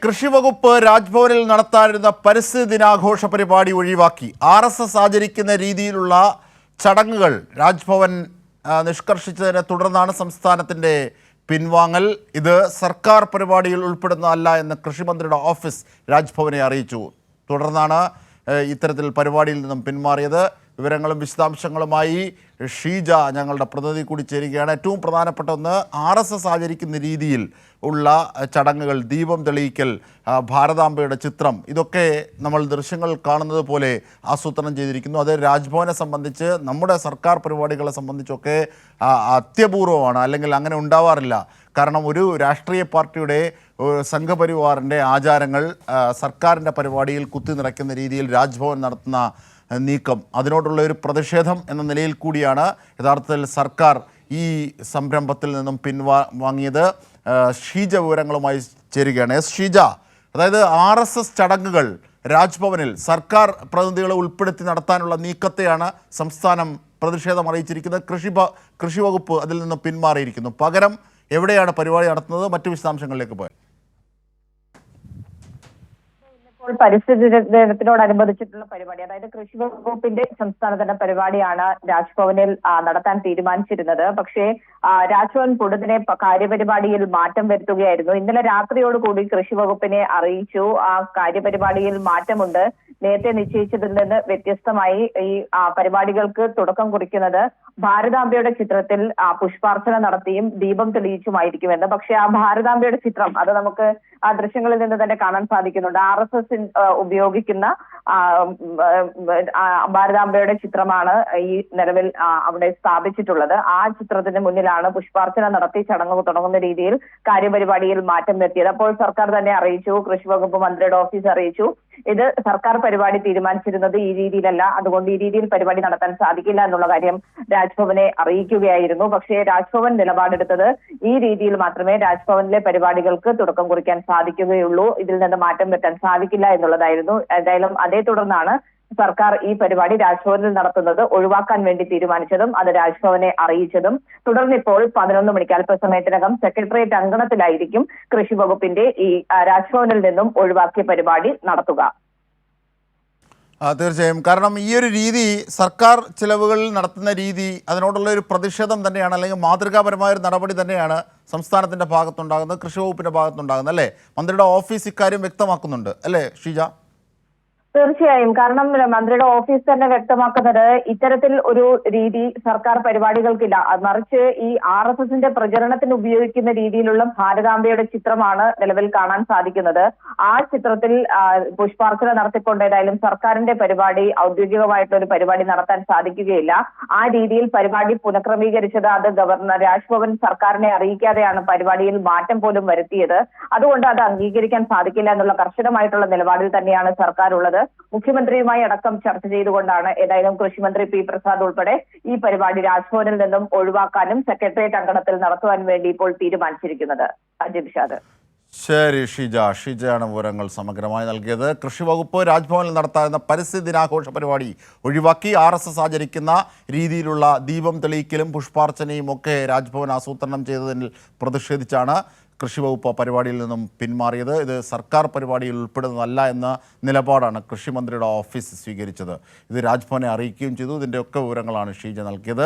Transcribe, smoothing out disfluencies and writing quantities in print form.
കൃഷി വകുപ്പ് രാജ്ഭവനിൽ നടത്താനിരുന്ന പരിസ്ഥിതി ദിനാഘോഷ പരിപാടി ഒഴിവാക്കി. RSS ആചരിക്കുന്ന രീതിയിലുള്ള ചടങ്ങുകൾ രാജ്ഭവൻ നിഷ്കർഷിച്ചതിനെ തുടർന്നാണ് സംസ്ഥാനത്തിൻ്റെ പിൻവാങ്ങൽ. ഇത് സർക്കാർ പരിപാടിയിൽ ഉൾപ്പെടുന്നതല്ല എന്ന് കൃഷിമന്ത്രിയുടെ ഓഫീസ് രാജ്ഭവനെ അറിയിച്ചു. തുടർന്നാണ് ഇത്തരത്തിൽ പരിപാടിയിൽ നിന്നും പിന്മാറിയത്. വിവരങ്ങളും വിശദാംശങ്ങളുമായി ഷീജ ഞങ്ങളുടെ പ്രതിനിധി കൂടി ചേരുകയാണ്. ഏറ്റവും പ്രധാനപ്പെട്ട ഒന്ന്, RSS ആചരിക്കുന്ന രീതിയിൽ ഉള്ള ചടങ്ങുകൾ, ദീപം തെളിയിക്കൽ, ഭാരതാംബയുടെ ചിത്രം, ഇതൊക്കെ നമ്മൾ ദൃശ്യങ്ങൾ കാണുന്നത് പോലെ ആസൂത്രണം ചെയ്തിരിക്കുന്നു. അത് രാജ്ഭവനെ സംബന്ധിച്ച്, നമ്മുടെ സർക്കാർ പരിപാടികളെ സംബന്ധിച്ചൊക്കെ അത്യപൂർവമാണ്, അല്ലെങ്കിൽ അങ്ങനെ ഉണ്ടാവാറില്ല. കാരണം ഒരു രാഷ്ട്രീയ പാർട്ടിയുടെ സംഘപരിവാറിൻ്റെ ആചാരങ്ങൾ സർക്കാരിൻ്റെ പരിപാടിയിൽ കുത്തി നിറയ്ക്കുന്ന രീതിയിൽ രാജ്ഭവൻ നടത്തുന്ന നീക്കം, അതിനോടുള്ള ഒരു പ്രതിഷേധം എന്ന നിലയിൽ കൂടിയാണ് യഥാർത്ഥത്തിൽ സർക്കാർ ഈ സംരംഭത്തിൽ നിന്നും പിൻവാങ്ങിയത്. ഷീജ വിവരങ്ങളുമായി ചേരുകയാണ്. ഷീജ, അതായത് RSS ചടങ്ങുകൾ രാജ്ഭവനിൽ സർക്കാർ പ്രതിനിധികളെ ഉൾപ്പെടുത്തി നടത്താനുള്ള നീക്കത്തെയാണ് സംസ്ഥാനം പ്രതിഷേധം അറിയിച്ചിരിക്കുന്നത്. കൃഷി വകുപ്പ് അതിൽ നിന്ന് പിന്മാറിയിരിക്കുന്നു. പകരം എവിടെയാണ് പരിപാടി നടത്തുന്നത്? മറ്റു വിശദാംശങ്ങളിലേക്ക് പോയാൽ. പരിസ്ഥിതി ദിനത്തിനോടനുബന്ധിച്ചിട്ടുള്ള പരിപാടി, അതായത് കൃഷി വകുപ്പിന്റെ സംസ്ഥാനതല പരിപാടിയാണ് രാജ്ഭവനിൽ നടത്താൻ തീരുമാനിച്ചിരുന്നത്. പക്ഷേ രാജ്ഭവൻ പൊടുതിനെ കാര്യപരിപാടിയിൽ മാറ്റം വരുത്തുകയായിരുന്നു. ഇന്നലെ രാത്രിയോടുകൂടി കൃഷി വകുപ്പിനെ അറിയിച്ചു, ആ കാര്യപരിപാടിയിൽ മാറ്റമുണ്ട്. നേരത്തെ നിശ്ചയിച്ചതിൽ നിന്ന് വ്യത്യസ്തമായി ഈ പരിപാടികൾക്ക് തുടക്കം കുറിക്കുന്നത് ഭാരതാംബയുടെ ചിത്രത്തിൽ പുഷ്പാർച്ചന നടത്തിയും ദീപം തെളിയിച്ചുമായിരിക്കുമെന്ന്. പക്ഷെ ആ ഭാരതാംബയുടെ ചിത്രം, അത് നമുക്ക് ആ ദൃശ്യങ്ങളിൽ നിന്ന് തന്നെ കാണാൻ സാധിക്കുന്നുണ്ട്. RSS ഉപയോഗിക്കുന്ന ഭാരതാംബയുടെ ചിത്രമാണ് ഈ നിലവിൽ അവിടെ സ്ഥാപിച്ചിട്ടുള്ളത്. ആ ചിത്രത്തിന് മുന്നിലാണ് പുഷ്പാർച്ചന നടത്തി ചടങ്ങ് തുടങ്ങുന്ന രീതിയിൽ കാര്യപരിപാടിയിൽ മാറ്റം വരുത്തിയത്. അപ്പോൾ സർക്കാർ തന്നെ അറിയിച്ചു, കൃഷി വകുപ്പ് മന്ത്രിയുടെ ഓഫീസ് അറിയിച്ചു, ഇത് സർക്കാർ പരിപാടി തീരുമാനിച്ചിരുന്നത് ഈ രീതിയിലല്ല, അതുകൊണ്ട് ഈ രീതിയിൽ പരിപാടി നടത്താൻ സാധിക്കില്ല എന്നുള്ള കാര്യം രാജ്ഭവനെ അറിയിക്കുകയായിരുന്നു. പക്ഷേ രാജ്ഭവൻ നിലപാടെടുത്തത് ഈ രീതിയിൽ മാത്രമേ രാജ്ഭവനിലെ പരിപാടികൾക്ക് തുടക്കം കുറിക്കാൻ സാധിക്കുകയുള്ളൂ, ഇതിൽ നിന്ന് മാറ്റം വരുത്താൻ സാധിക്കില്ല എന്നുള്ളതായിരുന്നു. എന്തായാലും അതേ തുടർന്നാണ് സർക്കാർ ഈ പരിപാടി രാജ്ഭവനിൽ നടത്തുന്നത് ഒഴിവാക്കാൻ വേണ്ടി തീരുമാനിച്ചതും അത് രാജ്ഭവനെ അറിയിച്ചതും. തുടർന്ന് ഇപ്പോൾ 11 മണിക്ക് അല്പസമയത്തിനകം സെക്രട്ടേറിയറ്റ് അങ്കണത്തിലായിരിക്കും കൃഷി വകുപ്പിന്റെ ഈ രാജ്ഭവനിൽ നിന്നും ഒഴിവാക്കിയ പരിപാടി നടത്തുക. തീർച്ചയായും. കാരണം ഈ ഒരു രീതി, സർക്കാർ ചിലവുകളിൽ നടത്തുന്ന രീതി, അതിനോടുള്ള ഒരു പ്രതിഷേധം തന്നെയാണ്, അല്ലെങ്കിൽ മാതൃകാപരമായ ഒരു നടപടി തന്നെയാണ് സംസ്ഥാനത്തിൻ്റെ ഭാഗത്തുണ്ടാകുന്നത്, കൃഷി വകുപ്പിൻ്റെ ഭാഗത്തുണ്ടാകുന്നത്, അല്ലേ? മന്ത്രിയുടെ ഓഫീസ് ഇക്കാര്യം വ്യക്തമാക്കുന്നുണ്ട്, അല്ലേ ഷീജ? തീർച്ചയായും. കാരണം മന്ത്രിയുടെ ഓഫീസ് തന്നെ വ്യക്തമാക്കുന്നത് ഇത്തരത്തിൽ ഒരു രീതി സർക്കാർ പരിപാടികൾക്കില്ല, മറിച്ച് ഈ RSSന്റെ പ്രചരണത്തിന് ഉപയോഗിക്കുന്ന രീതിയിലുള്ള ഭാരതാംബയുടെ ചിത്രമാണ് നിലവിൽ കാണാൻ സാധിക്കുന്നത്. ആ ചിത്രത്തിൽ പുഷ്പാർച്ചന നടത്തിക്കൊണ്ട് ഏതായാലും സർക്കാരിന്റെ പരിപാടി, ഔദ്യോഗികമായിട്ടുള്ള ഒരു പരിപാടി നടത്താൻ സാധിക്കുകയില്ല. ആ രീതിയിൽ പരിപാടി പുനഃക്രമീകരിച്ചത് അത് ഗവർണർ രാജ്ഭവൻ സർക്കാരിനെ അറിയിക്കാതെയാണ് പരിപാടിയിൽ മാറ്റം പോലും വരുത്തിയത്. അതുകൊണ്ട് അത് അംഗീകരിക്കാൻ സാധിക്കില്ല എന്നുള്ള കർശനമായിട്ടുള്ള നിലപാടിൽ തന്നെയാണ് സർക്കാർ ഉള്ളത്. മുഖ്യമന്ത്രിയുമായി അടക്കം ചർച്ച ചെയ്തുകൊണ്ടാണ് ഏതായാലും കൃഷിമന്ത്രി P. പ്രസാദ് ഉൾപ്പെടെ ഈ പരിപാടി രാജ്ഭവനിൽ നിന്നും ഒഴിവാക്കാനും സെക്രട്ടേറിയറ്റ് അങ്കണത്തിൽ നടത്തുവാൻ വേണ്ടി ഇപ്പോൾ തീരുമാനിച്ചിരിക്കുന്നത്. അജിത്. ശരി ഷീജയാണ് വിവരങ്ങൾ സമഗ്രമായി നൽകിയത്. കൃഷി വകുപ്പ് രാജ്ഭവനിൽ നടത്താവുന്ന പരിസ്ഥിതി ദിനാഘോഷ പരിപാടി ഒഴിവാക്കി. RSS ആചരിക്കുന്ന രീതിയിലുള്ള ദീപം തെളിയിക്കലും പുഷ്പാർച്ചനയും ഒക്കെ രാജ്ഭവൻ ആസൂത്രണം ചെയ്തതിൽ പ്രതിഷേധിച്ചാണ് കൃഷി വകുപ്പ് പരിപാടിയിൽ നിന്നും പിന്മാറിയത്. ഇത് സർക്കാർ പരിപാടിയിൽ ഉൾപ്പെടുന്നതല്ല എന്ന നിലപാടാണ് കൃഷിമന്ത്രിയുടെ ഓഫീസ് സ്വീകരിച്ചത്. ഇത് രാജ്ഭവനെ അറിയിക്കുകയും ചെയ്തു. ഇതിൻ്റെയൊക്കെ വിവരങ്ങളാണ് ഷീജ നൽകിയത്.